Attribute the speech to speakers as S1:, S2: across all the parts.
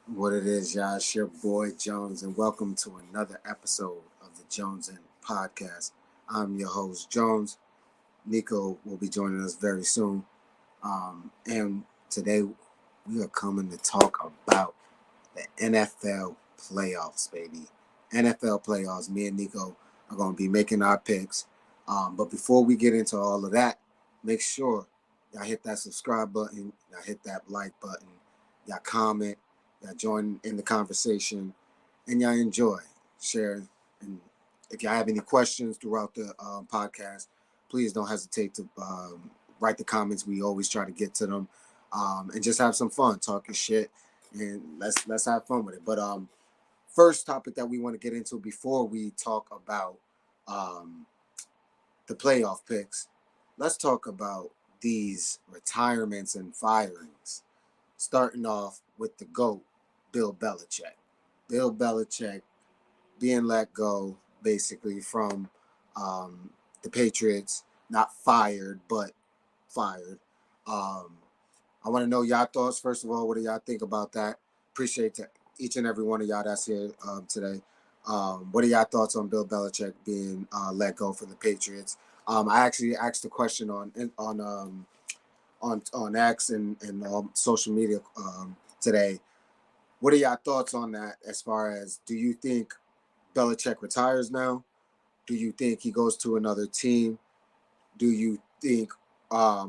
S1: What it is, y'all. It's your boy Jones, and welcome to another episode of the Jones and Podcast. I'm your host, Jones. Nico will be joining us very soon. And today we are coming to talk about the NFL playoffs, baby. NFL playoffs. Me and Nico are going to be making our picks. But before we get into all of that, make sure y'all hit that subscribe button, y'all hit that like button, y'all comment, y'all join in the conversation, and y'all enjoy, share. And if y'all have any questions throughout the podcast, please don't hesitate to write the comments. We always try to get to them, and just have some fun, talking shit, and let's have fun with it. But first topic that we want to get into before we talk about um, the playoff picks, let's talk about these retirements and firings. Starting off with the GOAT, Bill Belichick. Bill Belichick being let go basically from um, the Patriots, not fired, but fired. Um, I want to know y'all thoughts. First of all, what do y'all think about that? Appreciate each and every one of y'all that's here today. What are y'all thoughts on Bill Belichick being let go from the Patriots? I actually asked a question on X and social media today. What are y'all thoughts on that? As far as, do you think Belichick retires now? Do you think he goes to another team? Do you think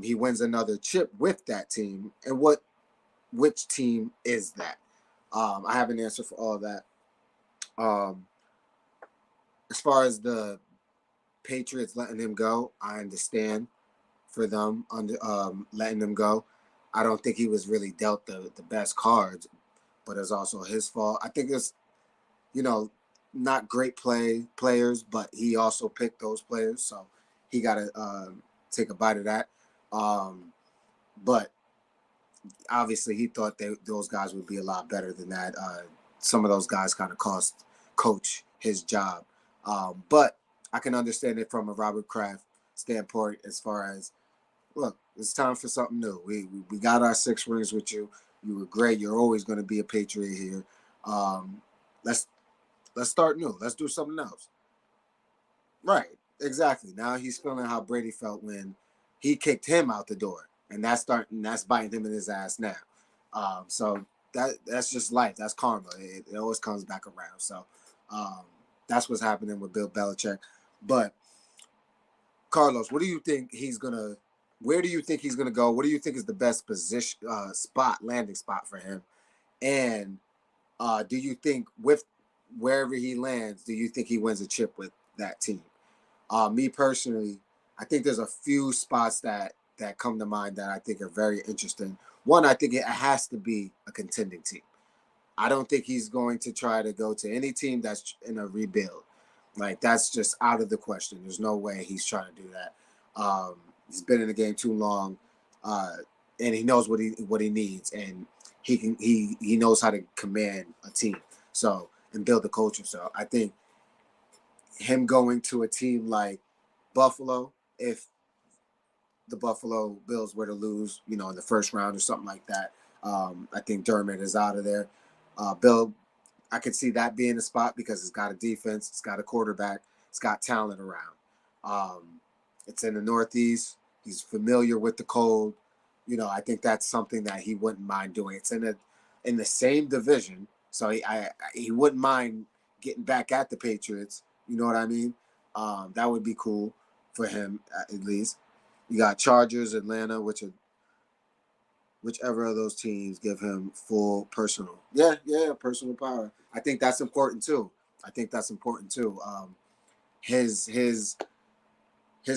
S1: he wins another chip with that team? And which team is that? I have an answer for all that. Um, as far as the Patriots letting him go, I understand for them letting him go. I don't think he was really dealt the best cards, but it's also his fault. I think it's, you know, not great players, but he also picked those players, so he got to take a bite of that. Um, but obviously, he thought those guys would be a lot better than that. Some of those guys kind of cost coach his job, but I can understand it from a Robert Kraft standpoint as far as, look, it's time for something new. We got our 6 rings with you. You were great. You're always going to be a Patriot here. Um, let's let's start new. Let's do something else. Right. Exactly. Now he's feeling how Brady felt when he kicked him out the door, and that's biting him in his ass now. So that's just life. That's karma. It always comes back around. So um, that's what's happening with Bill Belichick. But Carlos, what do you think he's gonna? Where do you think he's gonna go? What do you think is the best position landing spot for him? And do you think with wherever he lands, do you think he wins a chip with that team? Me personally, I think there's a few spots that come to mind that I think are very interesting. One, I think it has to be a contending team. I don't think he's going to try to go to any team that's in a rebuild. Like, that's just out of the question. There's no way he's trying to do that. He's been in the game too long, uh, and he knows what he needs, and he knows how to command a team. So, and build a culture. So I think him going to a team like Buffalo, if the Buffalo Bills were to lose, in the first round or something like that, I think Dermott is out of there. Bill, I could see that being a spot because it's got a defense, it's got a quarterback, it's got talent around. Um, it's in the Northeast. He's familiar with the cold. I think that's something that he wouldn't mind doing. It's in the same division, so he wouldn't mind getting back at the Patriots. You know what I mean? That would be cool for him at least. You got Chargers, Atlanta, whichever of those teams give him full personal. Yeah, personal power. I think that's important too. I think that's important too. His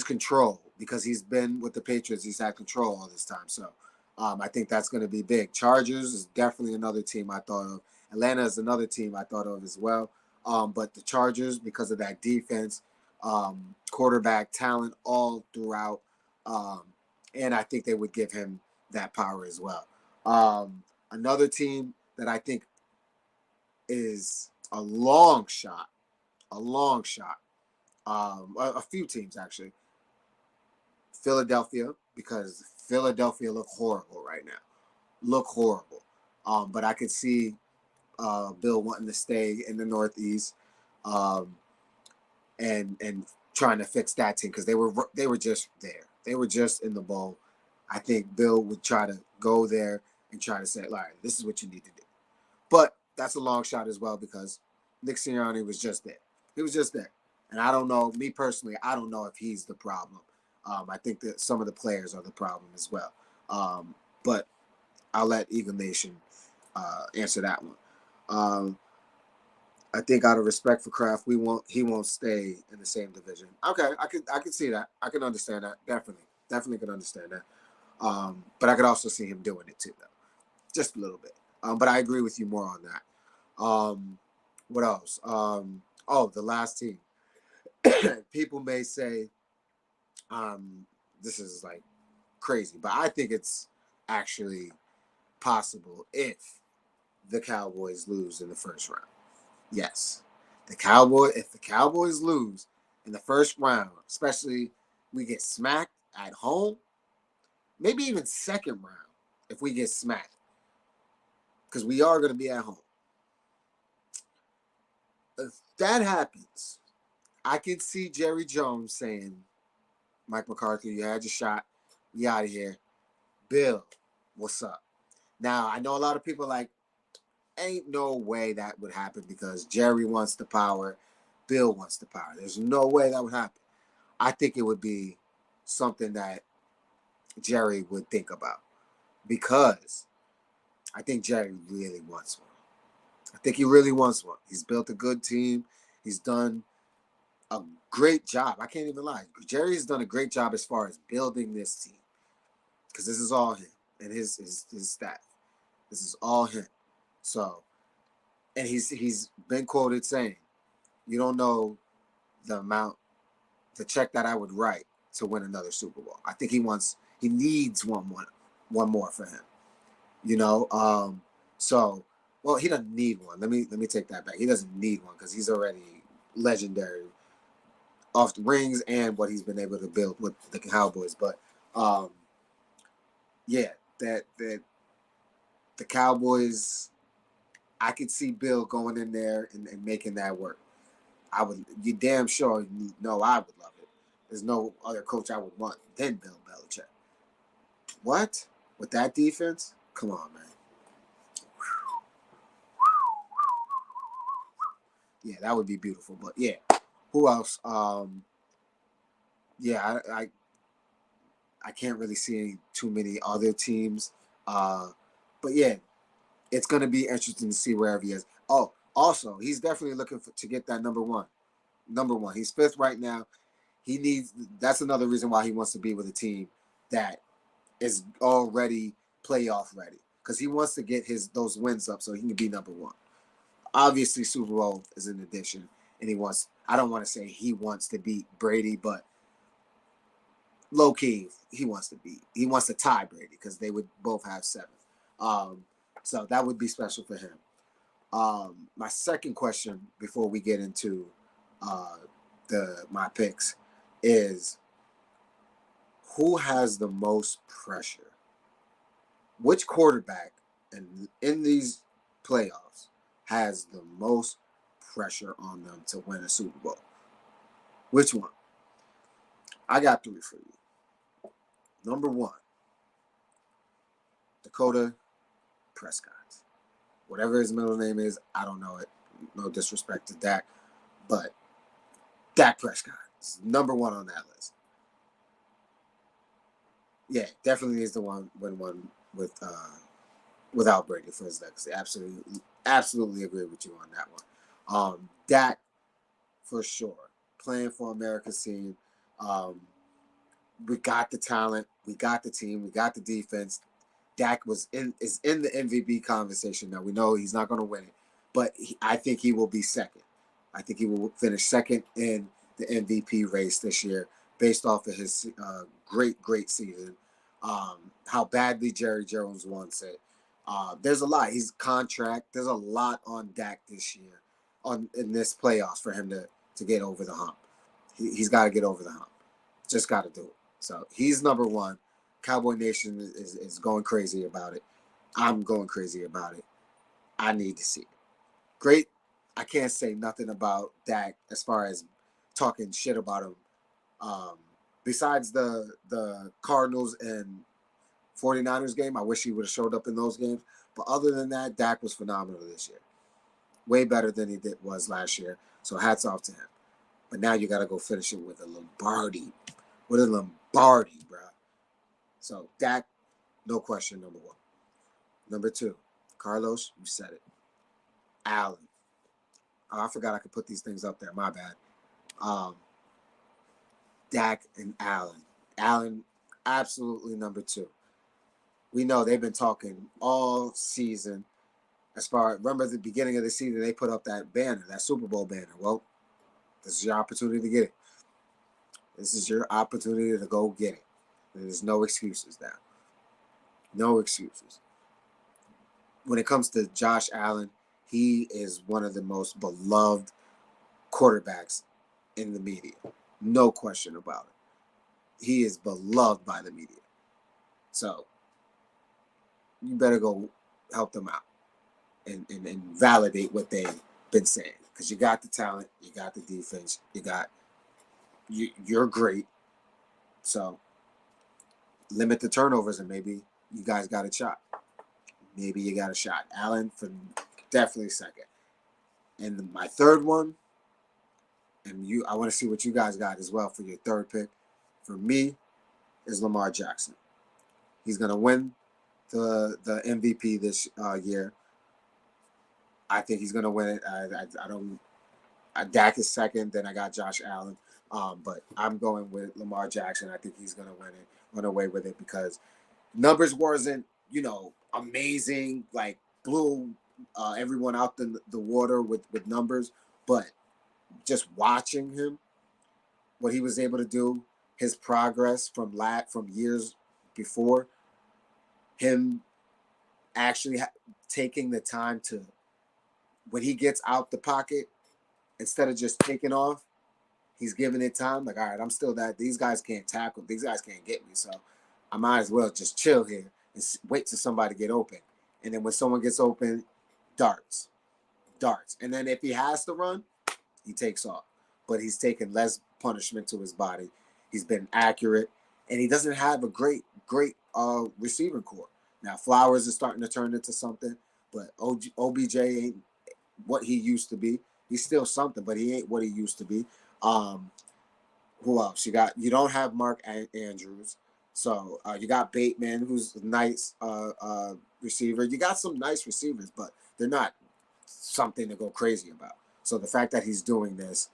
S1: control, because he's been with the Patriots, he's had control all this time. So I think that's going to be big. Chargers is definitely another team I thought of. Atlanta is another team I thought of as well. But the Chargers, because of that defense, quarterback talent all throughout, um, and I think they would give him that power as well. Another team that I think is a long shot. A few teams actually. Philadelphia, because Philadelphia look horrible right now. Look horrible. But I could see Bill wanting to stay in the Northeast, um, and trying to fix that team because they were just there. They were just in the bowl. I think Bill would try to go there and try to say, all right, this is what you need to do. But that's a long shot as well because Nick Sirianni was just there. He was just there. And I don't know, me personally, I don't know if he's the problem. I think that some of the players are the problem as well. But I'll let Eagle Nation answer that one. I think out of respect for Kraft, he won't stay in the same division. Okay, I can see that. I can understand that. Definitely can understand that. But I could also see him doing it too, though, just a little bit. But I agree with you more on that. What else? The last team. People may say this is like crazy, but I think it's actually possible if the Cowboys lose in the first round. Yes, if the Cowboys lose in the first round, especially we get smacked at home, maybe even second round if we get smacked, because we are going to be at home. If that happens, I can see Jerry Jones saying, Mike McCarthy, you had your shot. We out of here. Bill, what's up? Now, I know a lot of people like, ain't no way that would happen because Jerry wants the power. Bill wants the power. There's no way that would happen. I think it would be something that Jerry would think about because I think Jerry really wants one. I think he really wants one. He's built a good team. He's done a great job. I can't even lie. Jerry's done a great job as far as building this team because this is all him and his staff. This is all him. So, and he's been quoted saying, "You don't know the check that I would write to win another Super Bowl." I think he needs one more for him. So, well, he doesn't need one. Let me take that back. He doesn't need one because he's already legendary off the rings and what he's been able to build with the Cowboys. But yeah, that the Cowboys, I could see Bill going in there and making that work. You damn sure know I would love it. There's no other coach I would want than Bill Belichick. What? With that defense? Come on, man. Yeah, that would be beautiful. But yeah, who else? Yeah, I can't really see too many other teams. But yeah, it's going to be interesting to see wherever he is. Oh, also, he's definitely looking to get that number one. Number one. He's fifth right now. That's another reason why he wants to be with a team that is already playoff ready. Because he wants to get those wins up so he can be number one. Obviously, Super Bowl is an addition. And I don't want to say he wants to beat Brady, but low key, he wants to tie Brady because they would both have 7. So that would be special for him. My second question before we get into my picks is, who has the most pressure? Which quarterback in these playoffs has the most pressure on them to win a Super Bowl? Which one? I got 3 for you. Number 1, Dakota Prescott. Whatever his middle name is, I don't know it. No disrespect to Dak, but Dak Prescott is number 1 on that list. Yeah, definitely is the one without Brady for his legacy. Absolutely agree with you on that one. Dak, for sure, playing for America's team. We got the talent, we got the team, we got the defense. Dak is in the MVP conversation now. We know he's not going to win it, but I think he will be second. I think he will finish second in the MVP race this year based off of his great season. How badly Jerry Jones wants it. There's a lot. His contract. There's a lot on Dak this year, in this playoffs for him to get over the hump. He's got to get over the hump. Just got to do it. So he's number 1. Cowboy Nation is going crazy about it. I'm going crazy about it. I need to see it. Great. I can't say nothing about Dak as far as talking shit about him. Um, Besides the Cardinals and 49ers game, I wish he would have showed up in those games. But other than that, Dak was phenomenal this year. Way better than he was last year. So hats off to him. But now you got to go finish it with a Lombardi. With a Lombardi, bro. So Dak, no question, number one. Number two, Carlos, you said it. Allen. Oh, I forgot I could put these things up there. My bad. Dak and Allen. Allen, absolutely number two. We know they've been talking all season. Remember at the beginning of the season, they put up that banner, that Super Bowl banner. Well, this is your opportunity to get it. This is your opportunity to go get it. There's no excuses now. No excuses. When it comes to Josh Allen, he is one of the most beloved quarterbacks in the media. No question about it. He is beloved by the media. So you better go help them out and validate what they've been saying. Because you got the talent, you got the defense, you're great. So limit the turnovers and maybe you guys got a shot. Maybe you got a shot. Allen for definitely second. And my third one, and I want to see what you guys got as well for your third pick. For me, is Lamar Jackson. He's gonna win the MVP this year. I think he's gonna win it. I don't. Dak is second. Then I got Josh Allen. But I'm going with Lamar Jackson. I think he's gonna run away with it because numbers wasn't amazing. Like blew everyone out the water with numbers, but just watching him, what he was able to do, his progress from years before, him actually taking the time to, when he gets out the pocket, instead of just taking off, he's giving it time. Like, all right, I'm still that. These guys can't tackle. These guys can't get me. So I might as well just chill here and wait till somebody get open. And then when someone gets open, darts. And then if he has to run, he takes off. But he's taken less punishment to his body. He's been accurate. And he doesn't have a great receiving core. Now, Flowers is starting to turn into something. But OBJ ain't what he used to be. He's still something, but he ain't what he used to be. Who else? You don't have Mark Andrews. So you got Bateman, who's a nice receiver. You got some nice receivers, but they're not something to go crazy about. So the fact that he's doing this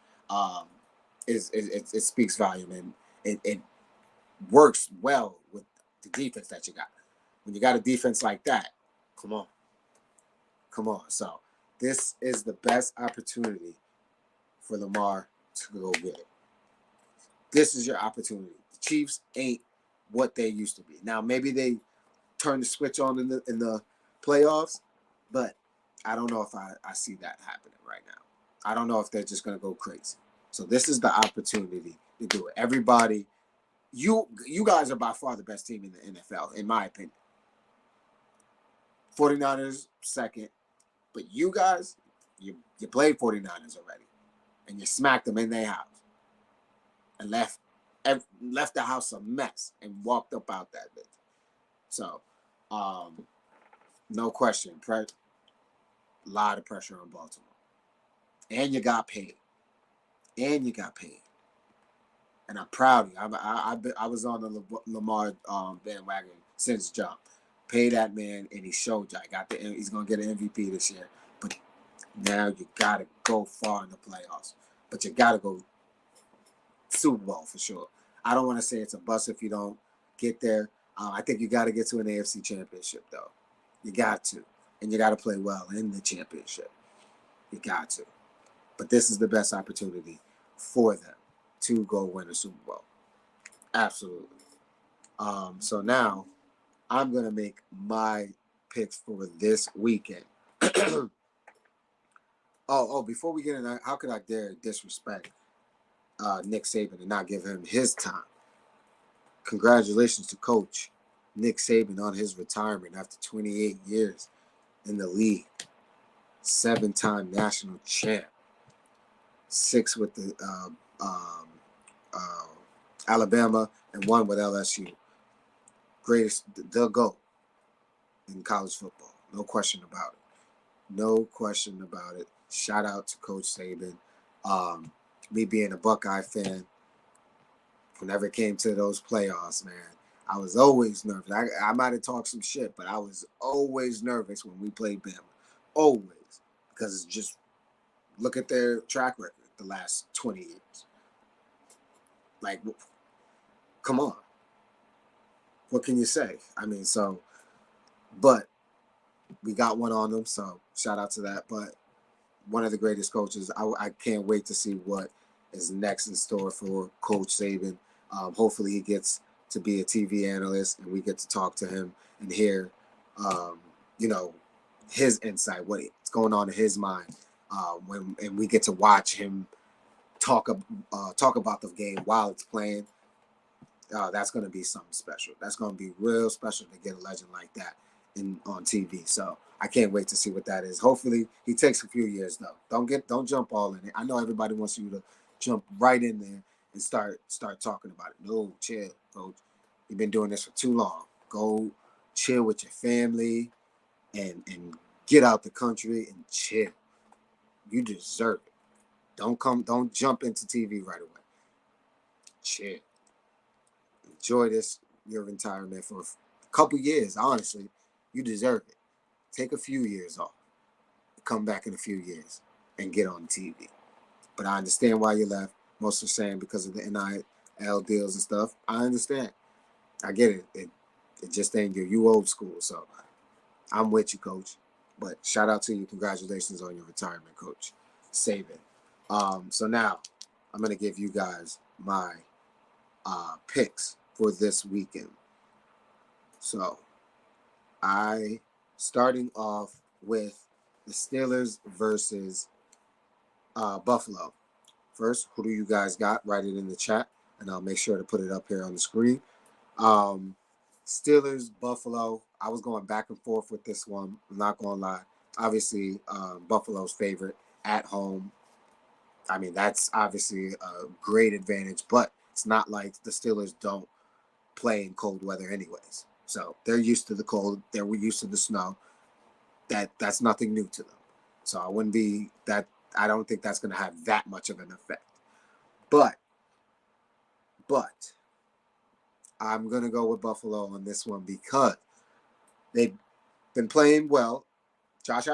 S1: it speaks volume, and it works well with the defense that you got. When you got a defense like that, come on. So this is the best opportunity for Lamar to go get it. This is your opportunity. The Chiefs ain't what they used to be. Now maybe they turn the switch on in the playoffs, but I don't know if I see that happening right now. I don't know if they're just gonna go crazy. So this is the opportunity to do it. Everybody, you guys are by far the best team in the NFL, in my opinion. 49ers second, but you guys, you played 49ers already, and you smacked them in their house, and left the house a mess and walked up out that bitch. So, no question, a lot of pressure on Baltimore, and you got paid, and I'm proud of you. I was on the Lamar bandwagon since jump. Pay that man, and he showed you. He's gonna get an MVP this year, but now you gotta go far in the playoffs. But you gotta go Super Bowl for sure. I don't want to say it's a bust if you don't get there. I think you got to get to an AFC championship, though. You got to. And you got to play well in the championship. You got to. But this is the best opportunity for them to go win a Super Bowl. Absolutely. So now I'm going to make my picks for this weekend. Before we get in, how could I dare disrespect Nick Saban and not give him his time? Congratulations to Coach Nick Saban on his retirement after 28 years in the league. 7-time national champ, 6 with the uh, Alabama and 1 with LSU. Greatest, the GOAT in college football. No question about it. No question about it. Shout out to Coach Saban. Me being a Buckeye fan, whenever it came to those playoffs, man, I was always nervous. I might have talked some shit, but I was always nervous when we played Bama. Always. Because it's just, look at their track record the last 20 years. Like, come on. What can you say? I mean, so, but we got one on them, so shout out to that. But one of the greatest coaches. I can't wait to see what is next in store for Coach Saban. Hopefully he gets to be a TV analyst and we get to talk to him and hear, you know, his insight, what's going on in his mind. And we get to watch him talk about the game while it's playing. That's going to be something special. That's going to be real special to get a legend like that on TV. So I can't wait to see what that is. Hopefully he takes a few years though. Don't jump all in it. I know everybody wants you to jump right in there and start talking about it. No, chill, coach. You've been doing this for too long. Go chill with your family and get out the country and chill. You deserve it. Don't jump into TV right away. Chill. Enjoy your retirement for a couple years, honestly. You deserve it. Take a few years off. Come back in a few years and get on TV. But I understand why you left. Most are saying because of the NIL deals and stuff. I understand. I get it. It just ain't you old school. So I'm with you, Coach. But shout out to you. Congratulations on your retirement, Coach Saban. So now I'm going to give you guys my picks for this weekend. So starting off with the Steelers versus Buffalo. First, who do you guys got? Write it in the chat, and I'll make sure to put it up here on the screen. Steelers, Buffalo. I was going back and forth with this one. I'm not going to lie. Obviously, Buffalo's favorite at home. I mean, that's obviously a great advantage, but it's not like the Steelers don't play in cold weather anyways. So they're used to the cold. They're used to the snow. That's nothing new to them. So I don't think that's going to have that much of an effect. But I'm going to go with Buffalo on this one because they've been playing well. Josh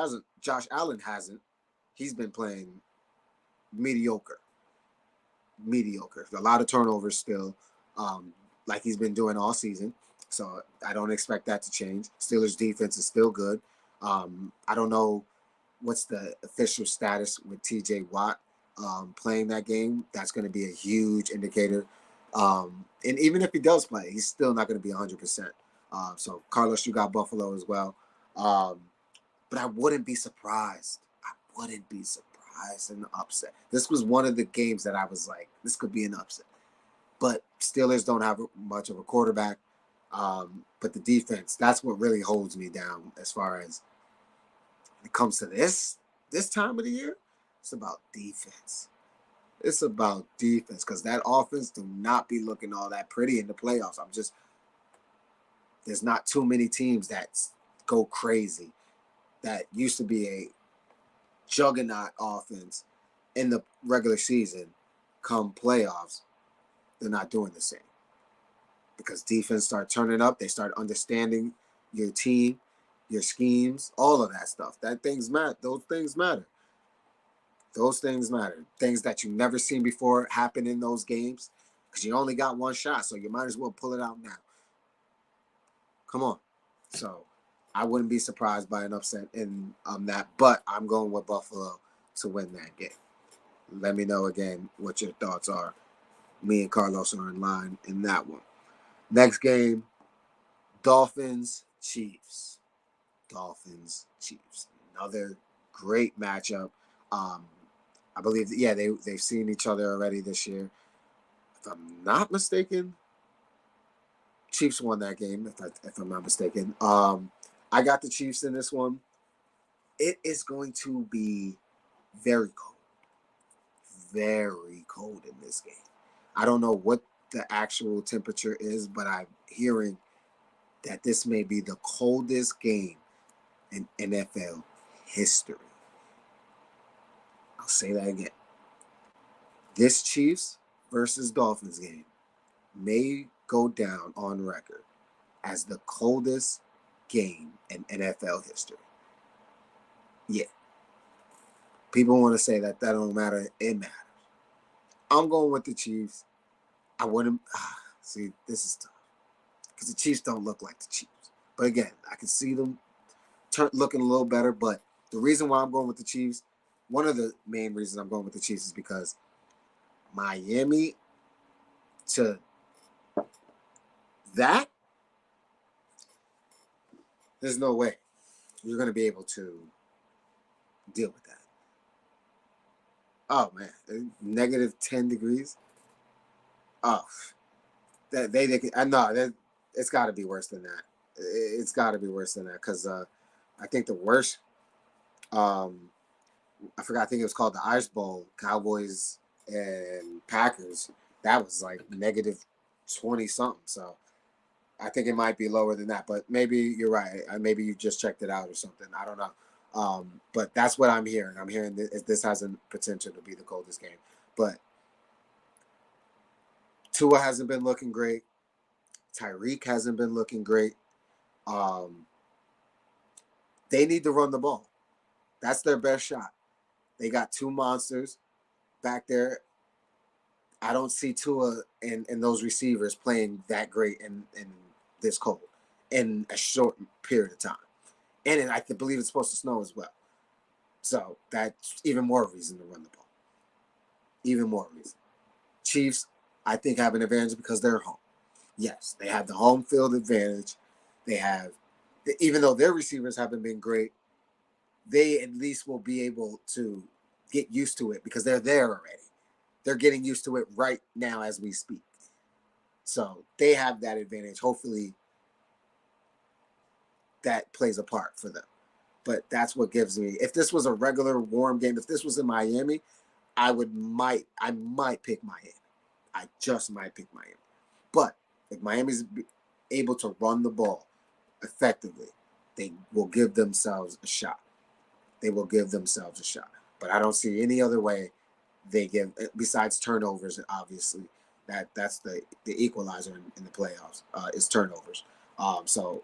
S1: Allen hasn't. He's been playing mediocre. A lot of turnovers still, like he's been doing all season. So I don't expect that to change. Steelers defense is still good. I don't know what's the official status with TJ Watt playing that game. That's going to be a huge indicator. And even if he does play, he's still not going to be 100%. So Carlos, you got Buffalo as well. But I wouldn't be surprised. In the upset. This was one of the games that I was like, this could be an upset. But Steelers don't have much of a quarterback. But the defense, that's what really holds me down as far as it comes to this time of the year. It's about defense. Because that offense do not be looking all that pretty in the playoffs. There's not too many teams that go crazy. That used to be a juggernaut offense in the regular season. Come playoffs, they're not doing the same. Because defense start turning up. They start understanding your team, your schemes, all of that stuff. Those things matter. Things that you never seen before happen in those games because you only got one shot, so you might as well pull it out now. Come on. So I wouldn't be surprised by an upset in that, but I'm going with Buffalo to win that game. Let me know again what your thoughts are. Me and Carlos are in line in that one. Next game, Dolphins, Chiefs. Another great matchup. I believe, they've seen each other already this year. If I'm not mistaken, Chiefs won that game, if I'm not mistaken. I got the Chiefs in this one. it is going to be very cold in this game. I don't know what the actual temperature is, but I'm hearing that this may be the coldest game in NFL history. I'll say that again. This Chiefs versus Dolphins game may go down on record as the coldest game in NFL history. Yeah. People want to say that don't matter. It matters. I'm going with the Chiefs. I wouldn't. See, this is tough because the Chiefs don't look like the Chiefs. But again, I can see them looking a little better. But the reason why I'm going with the Chiefs, one of the main reasons I'm going with the Chiefs is because Miami to that, there's no way you're going to be able to deal with that. Oh man, negative 10 degrees. Oh, I know that it's got to be worse than that. It's got to be worse than that because I think the worst. I forgot. I think it was called the Ice Bowl. Cowboys and Packers. That was like negative 20 something. So I think it might be lower than that. But maybe you're right. Maybe you just checked it out or something. I don't know. But that's what I'm hearing. I'm hearing this has a potential to be the coldest game. But Tua hasn't been looking great. Tyreek hasn't been looking great. They need to run the ball. That's their best shot. They got two monsters back there. I don't see Tua and those receivers playing that great in this cold in a short period of time. And I believe it's supposed to snow as well. So that's even more reason to run the ball. Even more reason. Chiefs, I think, have an advantage because they're home. Yes, they have the home field advantage. They have, even though their receivers haven't been great, they at least will be able to get used to it because they're there already. They're getting used to it right now as we speak. So they have that advantage. Hopefully that plays a part for them. But that's what gives me, if this was a regular warm game, if this was in Miami, I might pick Miami. I just might pick Miami. But if Miami's able to run the ball effectively, they will give themselves a shot. They will give themselves a shot. But I don't see any other way they give, besides turnovers, obviously. That's the equalizer in the playoffs, is turnovers. So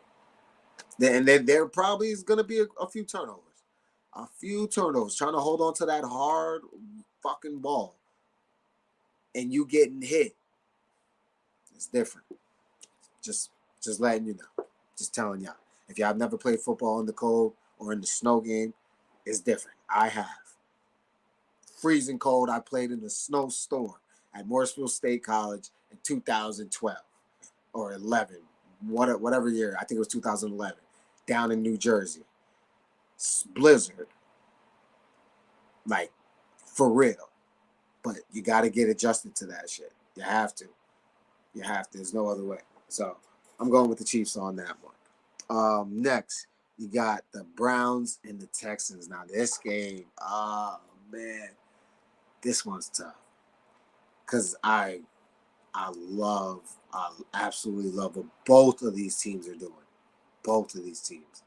S1: there probably is going to be a few turnovers. A few turnovers, trying to hold on to that hard fucking ball. And you getting hit. It's different. Just letting you know. Just telling y'all. If y'all have never played football in the cold or in the snow game, it's different. I have. Freezing cold. I played in a snowstorm at Morrisville State College in 2012 or 11, whatever year. I think it was 2011, down in New Jersey. Blizzard. Like, for real. But you got to get adjusted to that shit. You have to. You have to. There's no other way. So I'm going with the Chiefs on that one. Next, you got the Browns and the Texans. Now, this game, oh, man. This one's tough. Because I absolutely love what both of these teams are doing. Both of these teams.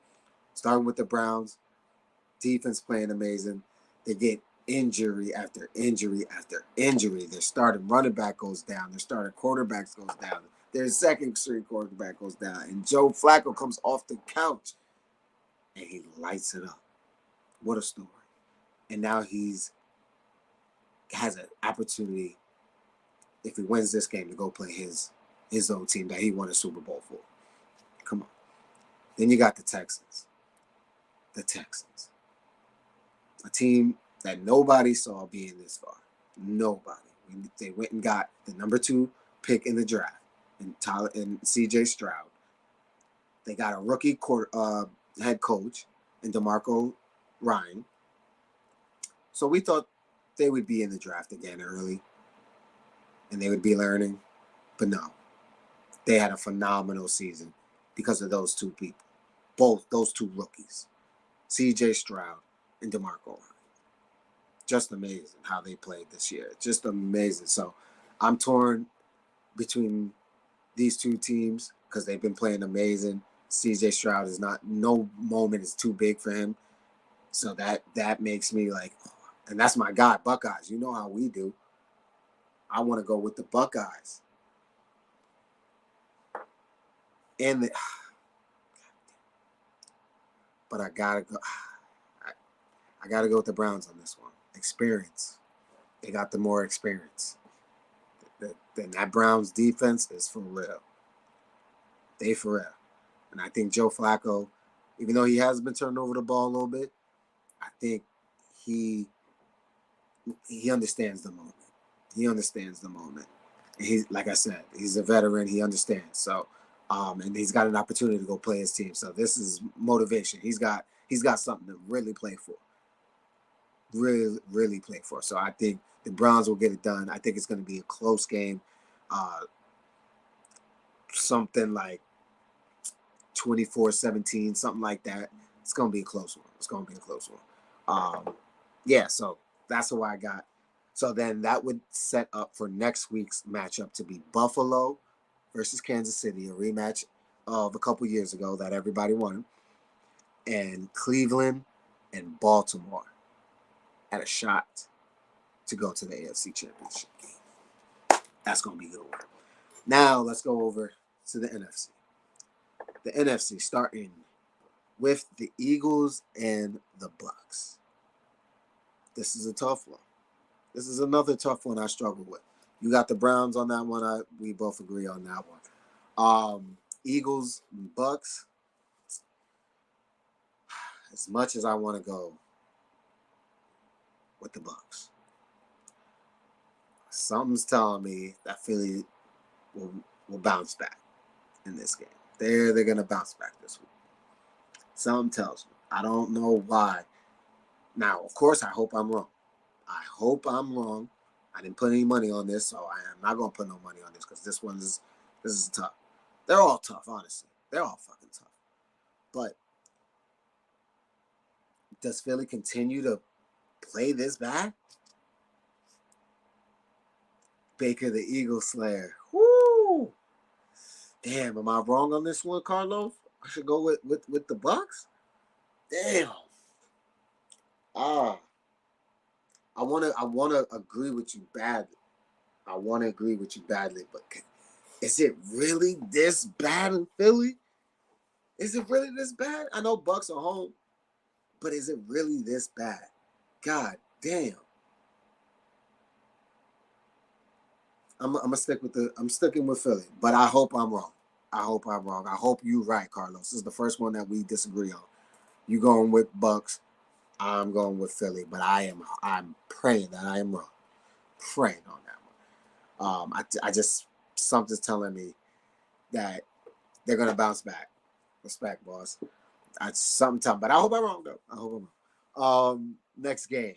S1: Starting with the Browns, defense playing amazing. They get injury after injury after injury. Their starting running back goes down. Their starting quarterback goes down. Their second string quarterback goes down. And Joe Flacco comes off the couch and he lights it up. What a story. And now has an opportunity, if he wins this game, to go play his old team that he won a Super Bowl for. Come on. Then you got the Texans. The Texans. A team that nobody saw being this far. Nobody. They went and got the number 2 pick in the draft and C.J. Stroud. They got a rookie head coach in DeMarco Ryan. So we thought they would be in the draft again early and they would be learning. But no. They had a phenomenal season because of those two people. Both those two rookies. C.J. Stroud, and DeMarco. Just amazing how they played this year. Just amazing. So I'm torn between these two teams because they've been playing amazing. C.J. Stroud is not, no moment is too big for him. So that makes me like, and that's my guy, Buckeyes. You know how we do. I want to go with the Buckeyes. And the, but I gotta go. I gotta go with the Browns on this one. Experience. They got the more experience. Then that Browns defense is for real. They for real. And I think Joe Flacco, even though he has been turning over the ball a little bit, I think he understands the moment. He understands the moment. And he, like I said, he's a veteran. He understands. So, and he's got an opportunity to go play his team. So this is motivation. He's got something to really play for. Really, really play for. So I think the Browns will get it done. I think it's going to be a close game. Something like 24-17, something like that. It's going to be a close one. Yeah, so that's what I got. So then that would set up for next week's matchup to be Buffalo versus Kansas City, a rematch of a couple years ago that everybody wanted, and Cleveland and Baltimore had a shot to go to the AFC Championship game. That's going to be a good one. Now let's go over to the NFC. The NFC starting with the Eagles and the Bucs. This is a tough one. This is another tough one I struggle with. You got the Browns on that one. We both agree on that one. Eagles and Bucs. As much as I want to go with the Bucs, something's telling me that Philly will bounce back in this game. They're going to bounce back this week. Something tells me. I don't know why. Now, of course, I hope I'm wrong. I didn't put any money on this, so I am not going to put no money on this because this is tough. They're all tough, honestly. They're all fucking tough. But does Philly continue to play this bad? Baker the Eagle Slayer. Woo! Damn, am I wrong on this one, Carlos? I should go with the Bucs? Damn. I wanna agree with you badly. But is it really this bad in Philly? Is it really this bad? I know Bucs are home, but is it really this bad? God damn. I'm sticking with Philly, but I hope I'm wrong. I hope you're right, Carlos. This is the first one that we disagree on. You going with Bucs, I'm going with Philly, but I'm praying that I am wrong. Praying on that one. I just, something's telling me that they're gonna bounce back. Respect, boss. Something telling, but I hope I'm wrong though. Next game.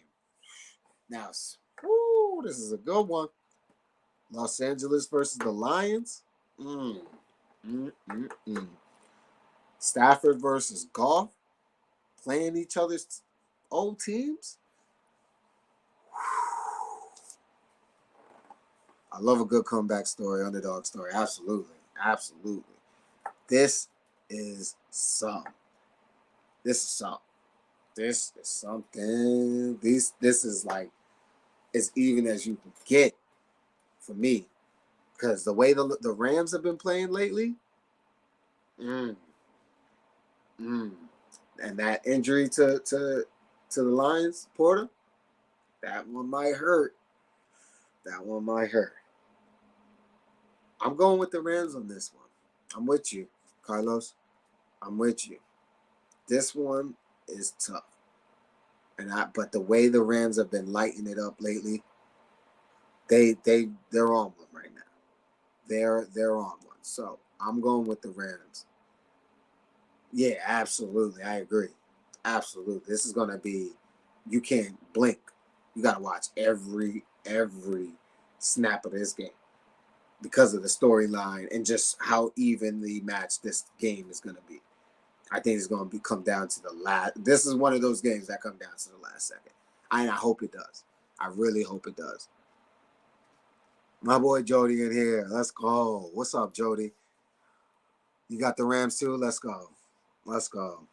S1: Now, this is a good one. Los Angeles versus the Lions. Stafford versus Goff. Playing each other's old teams. I love a good comeback story, underdog story. Absolutely. This is something. This is something. This is like as even as you can get for me. Because the way the Rams have been playing lately, and that injury to the Lions, Porter, that one might hurt. I'm going with the Rams on this one. I'm with you, Carlos. I'm with you. This one is tough. But the way the Rams have been lighting it up lately, they're on one right now. They're on one. So I'm going with the Rams. Yeah, absolutely. I agree. Absolutely. This is gonna be, you can't blink. You gotta watch every snap of this game because of the storyline and just how evenly matched this game is gonna be. I think it's going to come down to the last. This is one of those games that come down to the last second. And I hope it does. I really hope it does. My boy Jody in here. Let's go. What's up, Jody? You got the Rams too? Let's go. Let's go.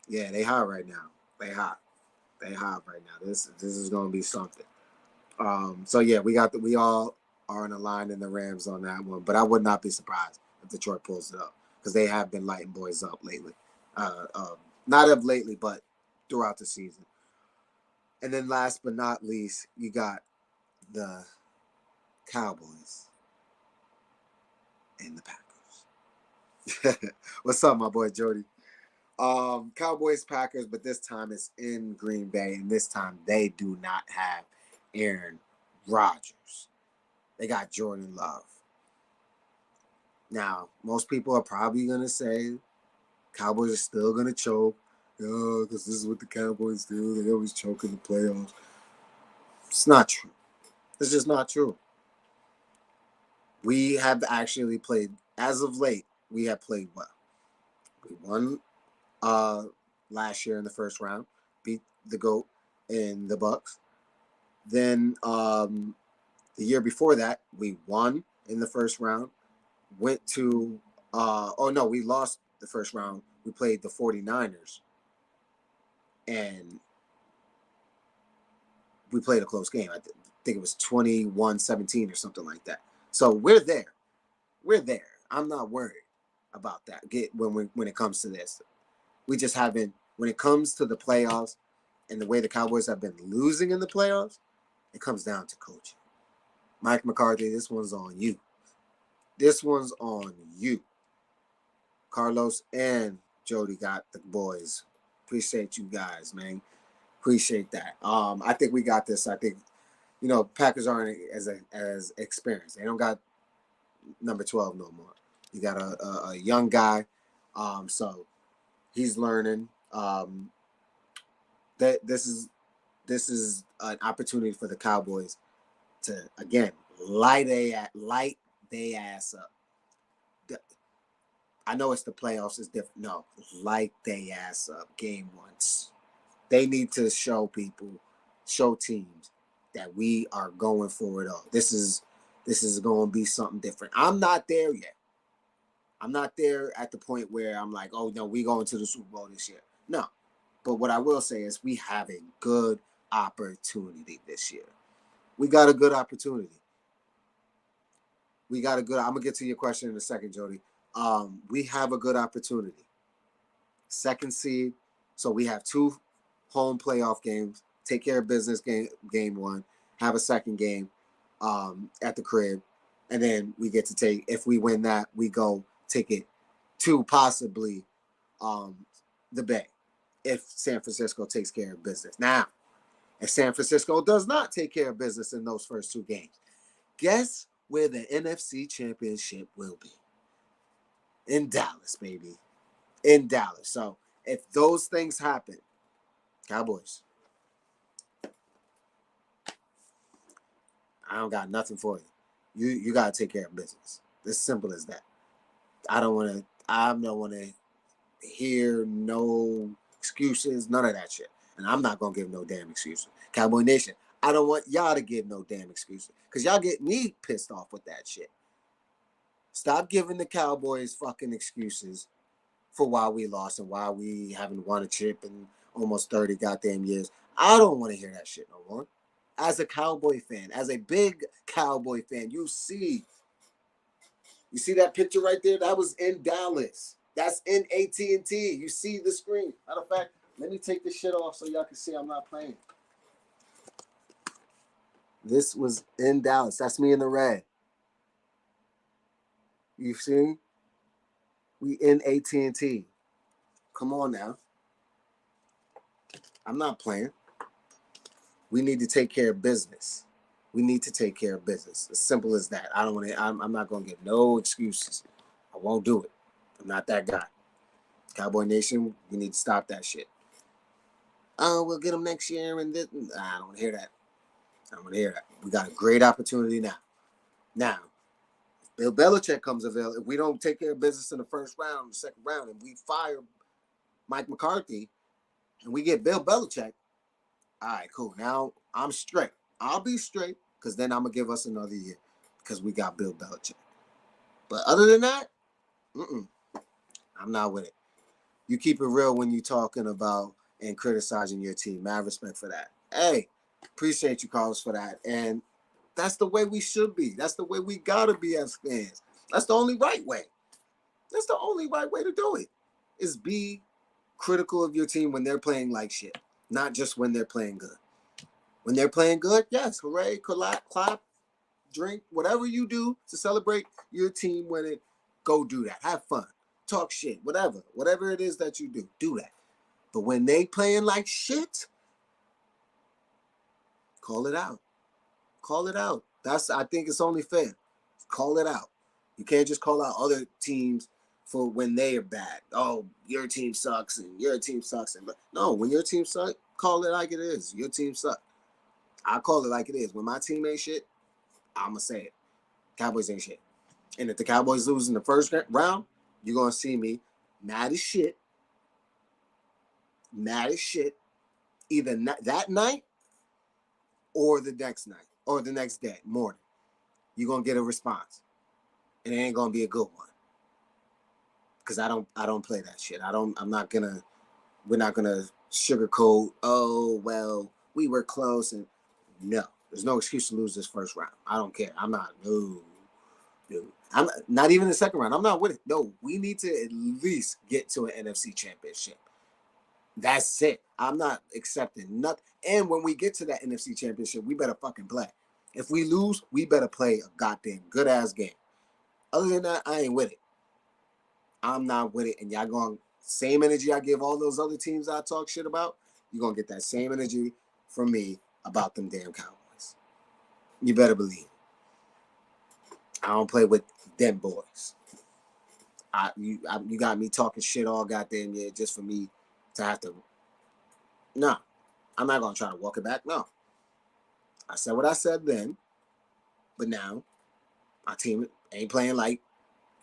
S1: Yeah, they hot right now. They hot. They hot right now. This is going to be something. So yeah, we all are in a line in the Rams on that one, but I would not be surprised if Detroit pulls it up because they have been lighting boys up lately. Not of lately, but throughout the season. And then last but not least, you got the Cowboys and the Packers. What's up, my boy Jody? Cowboys Packers, but this time it's in Green Bay, and this time they do not have Aaron Rodgers. They got Jordan Love. Now, most people are probably gonna say Cowboys are still gonna choke. Oh, because this is what the Cowboys do. They always choke in the playoffs. It's not true. It's just not true. We have actually played, as of late, we have played well. We won last year in the first round, beat the GOAT in the Bucks. Then the year before that, we won in the first round, went to, we lost the first round. We played the 49ers, and we played a close game. I think it was 21-17 or something like that. So we're there. We're there. I'm not worried about that. When it comes to this, we just haven't. When it comes to the playoffs and the way the Cowboys have been losing in the playoffs, it comes down to coaching. Mike McCarthy, this one's on you. This one's on you. Carlos and Jody got the boys. Appreciate you guys, man. Appreciate that. I think we got this. I think, Packers aren't as experienced. They don't got number 12 no more. You got a young guy, so he's learning. That this is an opportunity for the Cowboys to again light they ass up. I know it's the playoffs, it's different. No, light they ass up game once. They need to show teams that we are going for it all. This is going to be something different. I'm not there yet. I'm not there at the point where I'm like, oh no, we going to the Super Bowl this year. No, but what I will say is we have a good opportunity this year. We got a good opportunity. I'm gonna get to your question in a second, Jody. We have a good opportunity. Second seed, so we have 2 home playoff games. Take care of business game 1. Have a second game at the crib, and then we get to take. If we win that, we go take it to possibly the Bay. If San Francisco takes care of business. Now, if San Francisco does not take care of business in those first 2 games, guess where the NFC Championship will be? In Dallas, baby. In Dallas. So if those things happen, Cowboys, I don't got nothing for you. You got to take care of business. It's simple as that. I don't want to hear no excuses, none of that shit. And I'm not going to give no damn excuses. Cowboy Nation, I don't want y'all to give no damn excuses because y'all get me pissed off with that shit. Stop giving the Cowboys fucking excuses for why we lost and why we haven't won a chip in almost 30 goddamn years. I don't want to hear that shit no more. As a Cowboy fan, as a big Cowboy fan, you see that picture right there? That was in Dallas. That's in AT&T. You see the screen. Matter of fact, let me take this shit off so y'all can see I'm not playing. This was in Dallas. That's me in the red. You see? We in AT&T. Come on now. I'm not playing. We need to take care of business. We need to take care of business. As simple as that. I'm not going to give no excuses. I won't do it. I'm not that guy. Cowboy Nation, we need to stop that shit. Oh, we'll get them next year and this. I don't want to hear that. I don't want to hear that. We got a great opportunity now. Now, if Bill Belichick comes available, if we don't take care of business in the first round, the second round, and we fire Mike McCarthy and we get Bill Belichick, all right, cool. Now I'm straight. I'll be straight because then I'm going to give us another year because we got Bill Belichick. But other than that, I'm not with it. You keep it real when you're talking about and criticizing your team. Mad respect for that. Hey, appreciate you, Carlos, for that. And that's the way we should be. That's the way we got to be as fans. That's the only right way. That's the only right way to do it, is be critical of your team when they're playing like shit, not just when they're playing good. When they're playing good, yes, hooray, clap, drink, whatever you do to celebrate your team winning, go do that. Have fun. Talk shit, whatever it is that you do that. But when they playing like shit, call it out. Call it out. I think it's only fair. Call it out. You can't just call out other teams for when they are bad. Oh, your team sucks and your team sucks. But no, when your team sucks, call it like it is. Your team sucks. I call it like it is. When my team ain't shit, I'ma say it. Cowboys ain't shit. And if the Cowboys lose in the first round, you're gonna see me mad as shit. Mad as shit. Either that night or the next night or the next day morning. You're gonna get a response. And it ain't gonna be a good one. Cause I don't play that shit. We're not gonna sugarcoat, oh well, we were close, and no. There's no excuse to lose this first round. I don't care. I'm not I'm not even the second round. I'm not with it. No, we need to at least get to an NFC championship. That's it. I'm not accepting nothing. And when we get to that NFC championship, we better fucking play. If we lose, we better play a goddamn good ass game. Other than that, I ain't with it. I'm not with it. And y'all going same energy I give all those other teams I talk shit about, you're gonna get that same energy from me about them damn Cowboys. You better believe it. I don't play with them boys. You got me talking shit all goddamn year just for me to have to. No, I'm not gonna try to walk it back. No, I said what I said then, but now my team ain't playing like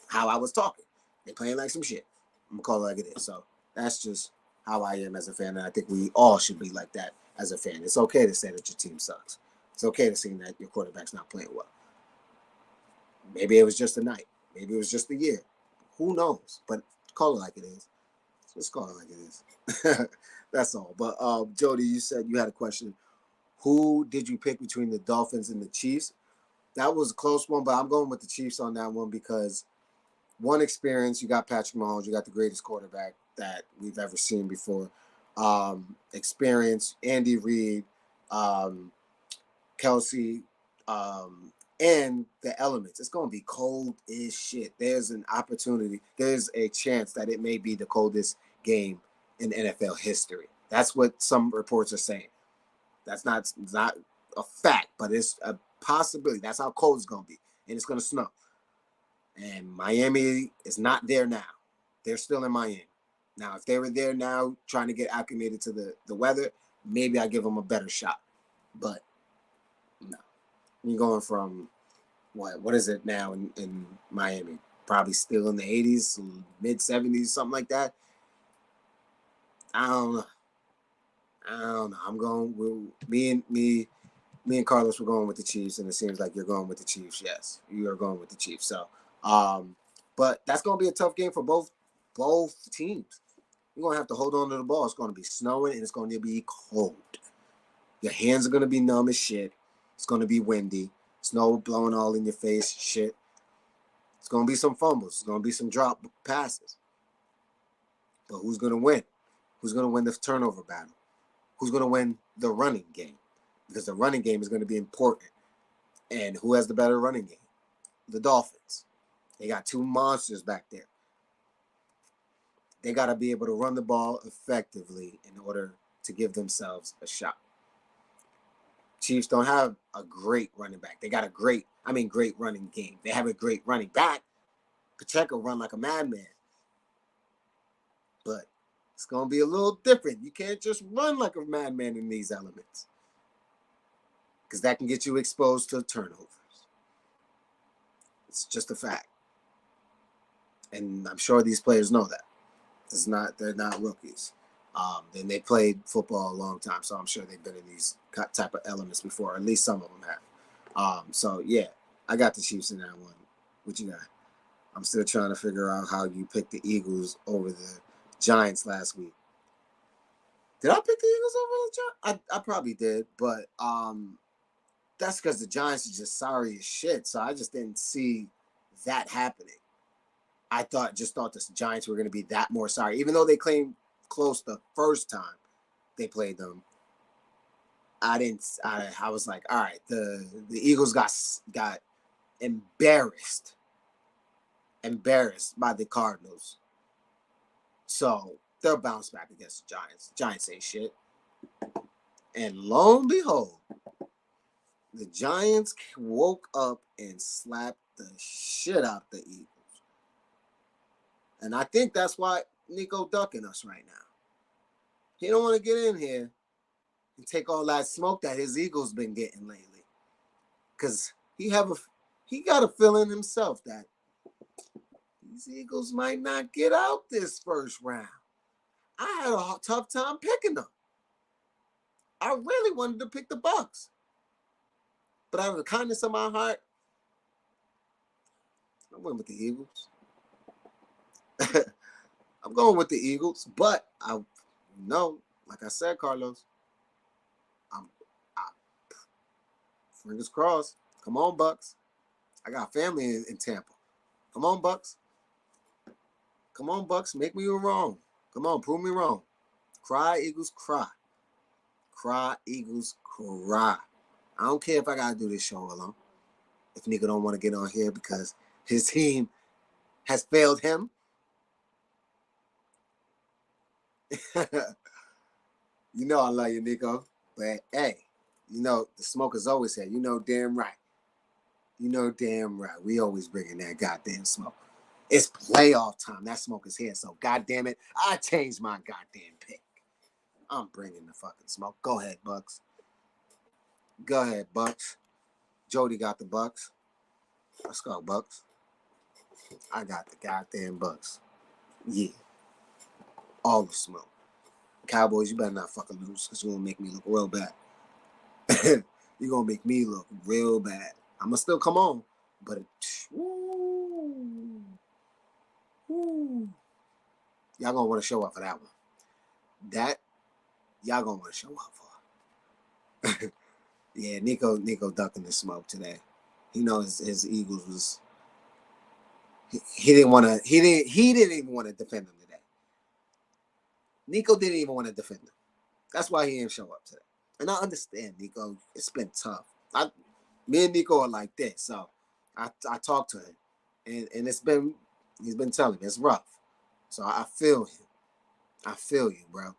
S1: how I was talking. They playing like some shit. I'm gonna call it like it is. So that's just how I am as a fan, and I think we all should be like that as a fan. It's okay to say that your team sucks. It's okay to say that your quarterback's not playing well. Maybe it was just a night. Maybe it was just a year. Who knows? But call it like it is. Let's call it like it is. That's all. But Jody, you said you had a question. Who did you pick between the Dolphins and the Chiefs? That was a close one, but I'm going with the Chiefs on that one because one experience, you got Patrick Mahomes, you got the greatest quarterback that we've ever seen before. Experience, Andy Reid, Kelsey, and the elements. It's going to be cold as shit. There's an opportunity. There's a chance that it may be the coldest game in NFL history. That's what some reports are saying. That's not a fact, but it's a possibility. That's how cold it's going to be. And it's going to snow. And Miami is not there now. They're still in Miami. Now, if they were there now trying to get acclimated to the weather, maybe I give them a better shot. But no. You're going from what is it now in Miami? Probably still in the 80s, mid 70s, something like that. I don't know. I'm going. Me and Carlos were going with the Chiefs, and it seems like you're going with the Chiefs. Yes, you are going with the Chiefs. So, but that's going to be a tough game for both teams. You're going to have to hold on to the ball. It's going to be snowing and it's going to be cold. Your hands are going to be numb as shit. It's going to be windy. Snow blowing all in your face, shit. It's going to be some fumbles. It's going to be some drop passes. But who's going to win? Who's going to win the turnover battle? Who's going to win the running game? Because the running game is going to be important. And who has the better running game? The Dolphins. They got two monsters back there. They got to be able to run the ball effectively in order to give themselves a shot. Chiefs don't have a great running back. They got a great running game. They have a great running back. Pacheco run like a madman. But it's going to be a little different. You can't just run like a madman in these elements. Because that can get you exposed to turnovers. It's just a fact. And I'm sure these players know that. They're not rookies. Then they played football a long time, so I'm sure they've been in these type of elements before. At least some of them have. So yeah, I got the Chiefs in that one. What you got? I'm still trying to figure out how you picked the Eagles over the Giants last week. Did I pick the Eagles over the Giants? I probably did, but that's because the Giants are just sorry as shit. So I just didn't see that happening. I just thought the Giants were going to be that more sorry, even though they claimed close the first time they played them. I was like, all right, the Eagles got embarrassed by the Cardinals, so they'll bounce back against the Giants. Giants ain't shit, and lo and behold, the Giants woke up and slapped the shit out the Eagles. And I think that's why Nico ducking us right now. He don't want to get in here and take all that smoke that his Eagles been getting lately. Because he got a feeling himself that these Eagles might not get out this first round. I had a tough time picking them. I really wanted to pick the Bucks. But out of the kindness of my heart, I went with the Eagles. I'm going with the Eagles, but I know, like I said, Carlos, fingers crossed. Come on, Bucks. I got family in Tampa. Come on, Bucks. Come on, Bucks. Make me wrong. Come on, prove me wrong. Cry, Eagles, cry. Cry, Eagles, cry. I don't care if I got to do this show alone. If Nico don't want to get on here because his team has failed him. You know I love you, Nico. But, hey, you know, the smokers always say, you know damn right. You know damn right. We always bringing that goddamn smoke. It's playoff time. That smoke is here. So, goddamn it, I changed my goddamn pick. I'm bringing the fucking smoke. Go ahead, Bucks. Go ahead, Bucks. Jody got the Bucks. Let's go, Bucks. I got the goddamn Bucks. Yeah. All the smoke. Cowboys, you better not fucking lose because you're going to make me look real bad. You're going to make me look real bad. I'm going to still come on, but y'all going to want to show up for that one. That, y'all going to want to show up for. Yeah, Nico ducking the smoke today. He knows his Eagles was. He didn't want to. He didn't even want to defend them today. Nico didn't even want to defend them. That's why he didn't show up today. And I understand, Nico. It's been tough. Me and Nico are like this, so I talked to him, and he's been telling me it's rough. So I feel him. I feel you, bro.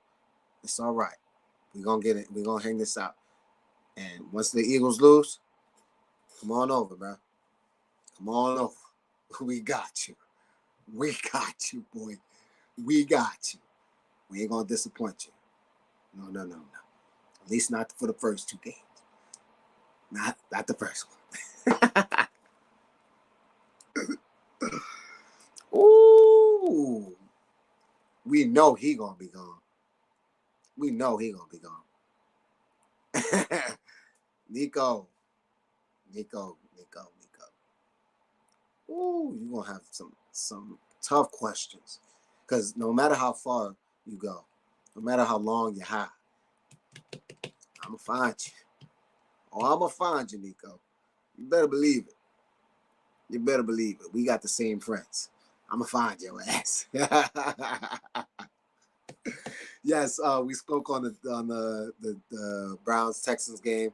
S1: It's all right. We're gonna get it. We're gonna hang this out. And once the Eagles lose, come on over, bro. Come on over. We got you. We got you, boy. We got you. We ain't gonna disappoint you. No. At least not for the first two games. Not the first one. Ooh. We know he gonna be gone. We know he gonna be gone. Nico. Ooh, you gonna have some tough questions. Because no matter how far you go, no matter how long you hide, I'm gonna find you. Oh, I'm gonna find you, Nico. You better believe it. You better believe it. We got the same friends. I'm gonna find your ass. Yes, we spoke on the Browns Texans game.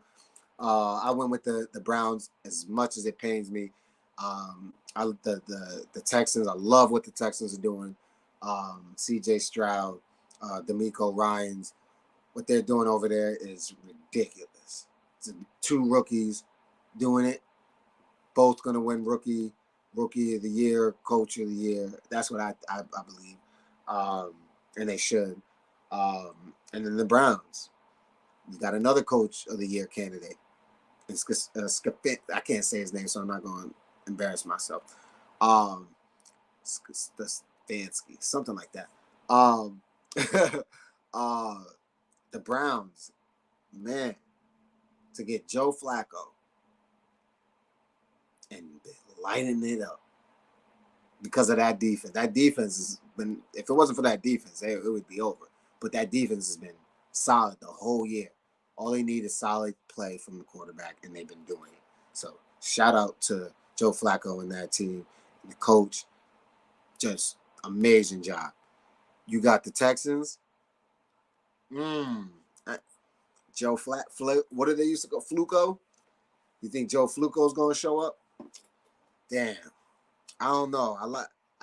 S1: I went with the Browns as much as it pains me. The Texans. I love what the Texans are doing. C.J. Stroud, D'Amico Ryans, what they're doing over there is ridiculous. It's two rookies doing it. Both gonna win rookie of the year, coach of the year. That's what I believe, and they should. And then the Browns, you got another coach of the year candidate. I can't say his name, so I'm not going to embarrass myself. Stefanski, something like that. Um, uh, the Browns, man, to get Joe Flacco and lighting it up because of that defense. That defense has been, if it wasn't for that defense, it would be over. But that defense has been solid the whole year. All they need is solid play from the quarterback, and they've been doing it. So shout out to Joe Flacco and that team, the coach. Just amazing job. You got the Texans. Mm, Joe what did they used to go? Fluco? You think Joe Fluco's going to show up? Damn. I don't know.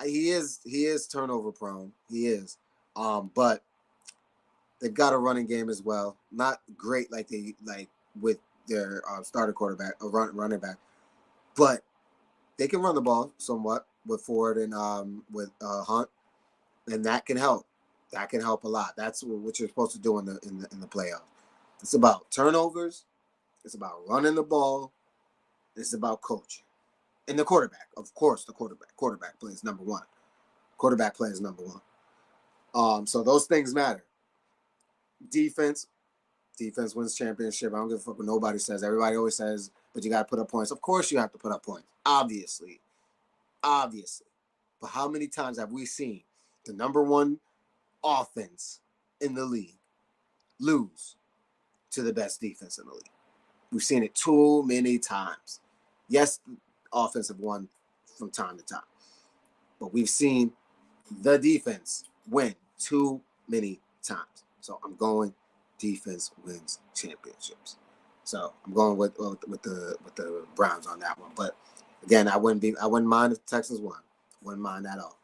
S1: He is turnover prone. He is. But they've got a running game as well. Not great like they like with their starter quarterback, a running back, but they can run the ball somewhat with Ford and with Hunt, and that can help. That can help a lot. That's what you're supposed to do in the playoffs. It's about turnovers. It's about running the ball. It's about coaching. And the quarterback, of course, the quarterback plays number one. Quarterback play is number one. So those things matter. Defense wins championship. I don't give a fuck what nobody says. Everybody always says, but you got to put up points. Of course you have to put up points. Obviously. But how many times have we seen the number one offense in the league lose to the best defense in the league? We've seen it too many times. Yes, the offense have won from time to time, but we've seen the defense win too many times. So I'm going defense wins championships. So I'm going with the Browns on that one. But again, I wouldn't mind if the Texans won. Wouldn't mind at all.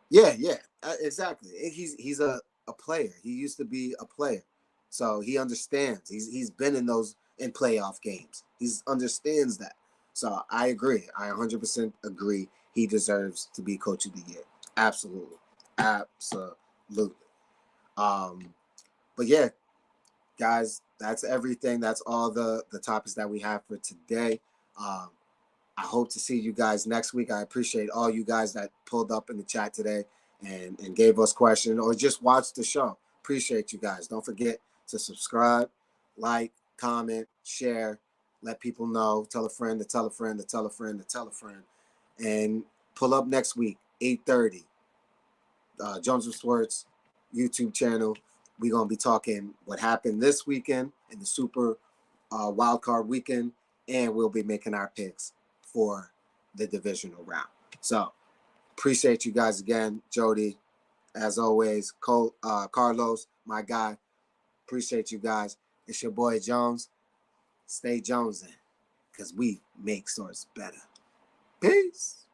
S1: Yeah, exactly. He's a player. He used to be a player, so he understands. He's been in playoff games. He understands that. So I agree. I 100% agree. He deserves to be coach of the year. Absolutely, absolutely. Um, but yeah, guys, that's everything. That's all the topics that we have for today. Um, I hope to see you guys next week. I appreciate all you guys that pulled up in the chat today and gave us questions or just watched the show. Appreciate you guys. Don't forget to subscribe, like, comment, share, let people know, tell a friend to tell a friend to tell a friend to tell a friend. And pull up next week, 8:30. Jones of Sports YouTube channel. We're going to be talking what happened this weekend in the Super Wild Card weekend, and we'll be making our picks for the divisional round. So appreciate you guys again, Jody. As always, Carlos, my guy. Appreciate you guys. It's your boy Jones. Stay Jonesing, because we make sports better. Peace.